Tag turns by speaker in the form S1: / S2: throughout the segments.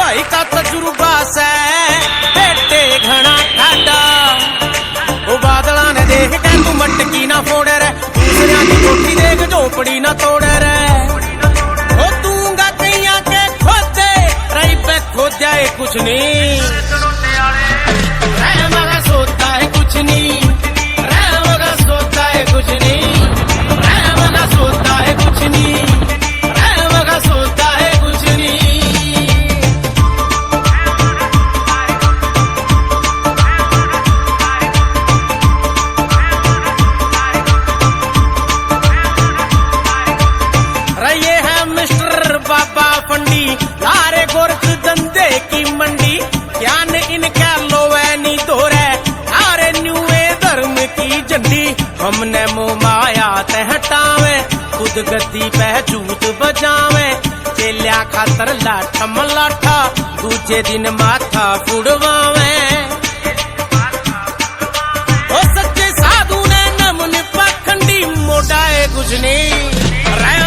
S1: भाई का तजुर्बा से बेटे घना ठाडा। वो बादला ने देख के तू मटकी ना फोड़े रे, दूसरिया की कोठी देख झोपड़ी ना तोड़े रे। वो दूंगा कैया के खोदे रही पे खोद जाए कुछ नहीं, मगा सोता है कुछ नहीं, मगा सोता है कुछ नहीं, मगा सोता है कुछ नहीं, मगा सोता है कुछ नहीं। ये है मिस्टर बाबा फंडी, लारे गोरख धंधे की मंडी। ज्ञान इनका लोवे नी तोरे, आरे न्यूए धर्म की झंडी। हमने मुँह माया ते हटावे, खुद गद्दी पे जूत बजावे। चेल्या खातर लाठा मलाठा, दूजे दिन माथा फुड़वावे। ओ सच्चे साधु ने नमन पाखंडी, मोटाए कुछ नहीं,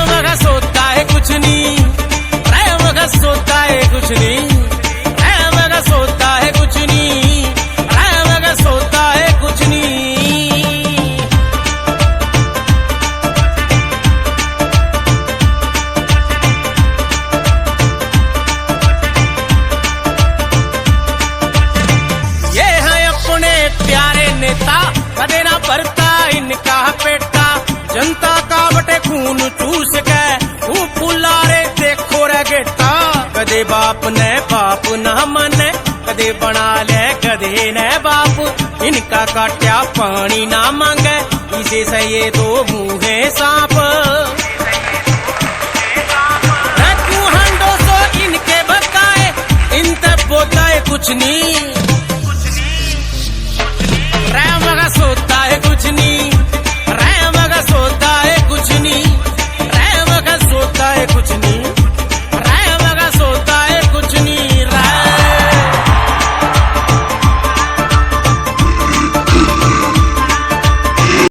S1: मगा सोता है कुछ नहीं, मगा सोता है कुछ नहीं, मगा सोता है कुछ नहीं, मगा सोता है कुछ नहीं। ये है अपने प्यारे नेता, कदे ना भरता इनका पेटा। जनता का बटे खून चूस के फुलारे देखो रे गेटा। कदे बाप ने बाप न मने, कदे बना ले कदे ने बाप। इनका काट्या पानी ना मांगे, इसे से ये दो मुँहे सांप।